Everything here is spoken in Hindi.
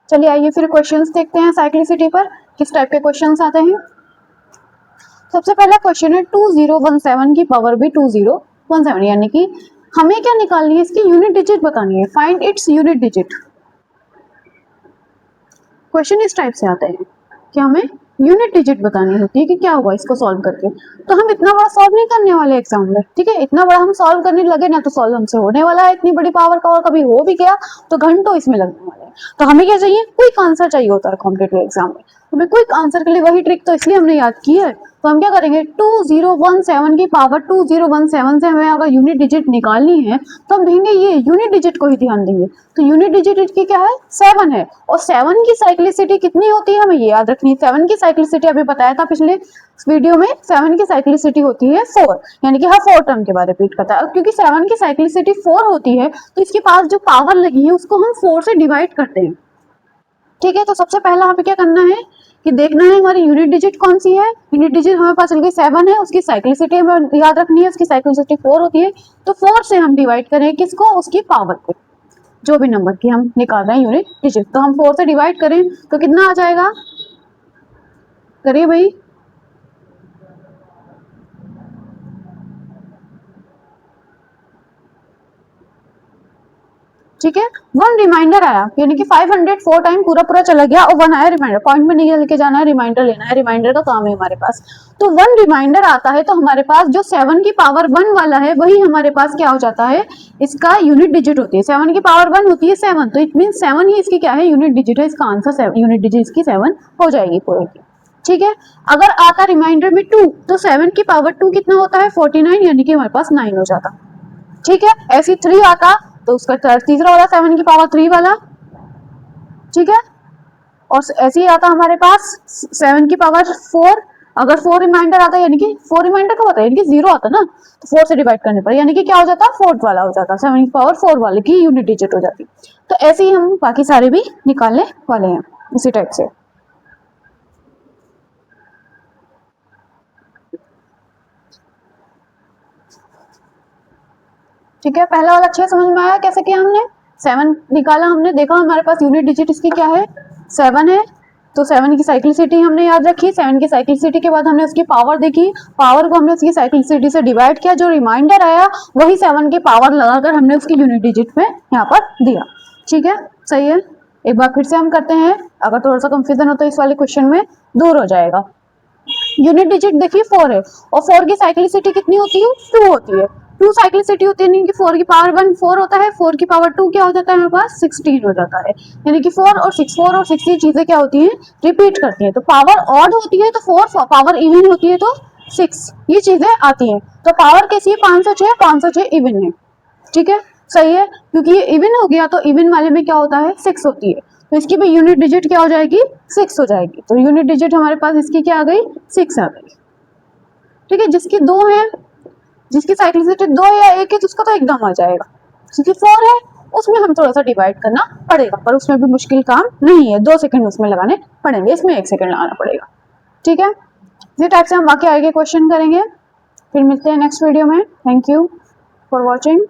चलिए आइए फिर क्वेश्चंस देखते हैं साइक्लिसिटी पर, किस टाइप के क्वेश्चंस आते हैं। सबसे पहला क्वेश्चन है 2017 की पावर भी 2017, यानी कि हमें क्या निकालनी है, इसकी यूनिट डिजिट बतानी है, find its unit digit. Question इस टाइप से आते हैं कि हमें यूनिट डिजिट बतानी होती है कि क्या होगा इसको सॉल्व करके। तो हम इतना बड़ा सॉल्व नहीं करने वाले एग्जाम में, ठीक है, इतना बड़ा हम सॉल्व करने लगे ना तो सॉल्व हमसे होने वाला है इतनी बड़ी पावर का, और कभी हो भी गया तो घंटों इसमें लगने वाले हैं। तो हमें क्या चाहिए, क्विक आंसर चाहिए होता है कॉम्पिटिटिव एग्जाम में। हमें क्विक आंसर के लिए वही ट्रिक तो इसलिए हमने याद की है। तो हम क्या करेंगे, 2017 की पावर 2017 से हमें अगर यूनिट डिजिट निकालनी है तो हम देंगे ये यूनिट डिजिट को ही ध्यान देंगे। तो यूनिट डिजिट इसकी क्या है, 7 है, और 7 की साइक्लिसिटी कितनी होती है हमें ये याद रखनी है। 7 की साइक्लिसिटी अभी बताया था पिछले वीडियो में, 7 की साइक्लिसिटी होती है 4, यानी कि हर 4 टर्म के बाद रिपीट करता है। क्योंकि 7 की साइक्लिसिटी 4 होती है तो इसके पास जो पावर लगी है उसको हम 4 से डिवाइड करते हैं, ठीक है। तो सबसे पहला हमें क्या करना है कि देखना है हमारी यूनिट डिजिट कौन सी है। यूनिट डिजिट हमें पास चल गई 7 है, उसकी साइक्लिसिटी हमें याद रखनी है, उसकी साइक्लिसिटी 4 होती है। तो 4 से हम डिवाइड करें किसको, उसकी पावर को, जो भी नंबर की हम निकाल रहे हैं यूनिट डिजिट। तो हम 4 से डिवाइड करें तो कितना आ जाएगा, करिए भाई, ठीक है। 1 रिमाइंडर आया, यानी कि 504 टाइम पूरा चला गया और 1 आया रिमाइंडर। पॉइंट में नहीं लेके जाना है, रिमाइंडर लेना है, रिमाइंडर का काम है हमारे पास। तो 1 रिमाइंडर आता है तो हमारे पास जो 7 की पावर 1 वाला है वही हमारे पास क्या हो जाता है, इसका यूनिट डिजिट होती है। 7 की पावर 1 होती है 7, तो इट मीन 7 ही इसकी क्या है, यूनिट डिजिट है। इसका आंसर 7, यूनिट डिजिट इसकी 7 हो जाएगी पूरे की, ठीक है। अगर आता रिमाइंडर में 2 तो 7 की पावर 2 कितना होता है, 49, यानी कि हमारे पास 9 हो जाता, ठीक है। ऐसी 3 आता तो उसका तीसरा वाला 7 की पावर 3 वाला, ठीक है। और ऐसे ही आता हमारे पास 7 की पावर 4, अगर 4 रिमाइंडर आता है, यानी कि 4 रिमाइंडर कब आता है, यानी कि 0 आता ना, तो 4 से डिवाइड करने पर यानी कि क्या हो जाता, 4th वाला हो जाता, 7 की पावर 4 वाले की यूनिट डिजिट हो जाती। तो ऐसे ही हम बाकी सारे भी निकालने वाले हैं इसी टाइप से, ठीक है। पहला वाला अच्छे समझ में आया कैसे किया हमने, 7 निकाला हमने, देखा हमारे पास यूनिट डिजिट इसकी क्या है, 7 है। तो 7 की साइक्लिसिटी हमने याद रखी, 7 की साइक्लिसिटी के बाद हमने उसकी पावर देखी, पावर को हमने उसकी साइक्लिसिटी से डिवाइड किया, जो रिमाइंडर आया वही 7 की पावर लगाकर हमने उसकी यूनिट डिजिट में यहाँ पर दिया, ठीक है, सही है। एक बार फिर से हम करते हैं, अगर थोड़ा सा कंफ्यूजन हो तो इस वाले क्वेश्चन में दूर हो जाएगा। यूनिट डिजिट देखिए 4 है, और 4 की साइक्लिसिटी कितनी होती है, 2 होती है। 2 साइक्लिसिटी होती है, यानी कि 4 की पावर 1 4 होता है, 4 की पावर 2 क्या हो जाता है हमारे पास, 16 हो जाता है। यानी कि 4 और 6 ये चीजें क्या होती हैं, रिपीट करती हैं। तो पावर ऑड होती है तो 4, पावर इवन होती है तो 6, ये चीजें आती हैं। तो पावर कैसी है, 506, 506 इवन है, ठीक है, सही है। क्योंकि ये इवन हो गया तो इवन वाले में क्या होता है, 6 होती है, तो इसकी भी यूनिट डिजिट क्या हो जाएगी, 6 हो जाएगी। तो यूनिट डिजिट हमारे पास इसकी क्या आ गई, 6 आ गई, ठीक है। जिसकी 2 है, जिसकी साइक्लिसिटी 2 या 1 है तो उसका तो एकदम आ जाएगा। जिसकी 4 है उसमें हम थोड़ा सा डिवाइड करना पड़ेगा, पर उसमें भी मुश्किल काम नहीं है, 2 सेकंड उसमें लगाने पड़ेंगे, इसमें 1 सेकंड लगाना पड़ेगा, ठीक है। इसी टाइप से हम बाकी आगे क्वेश्चन करेंगे। फिर मिलते हैं नेक्स्ट वीडियो में। Thank you for watching.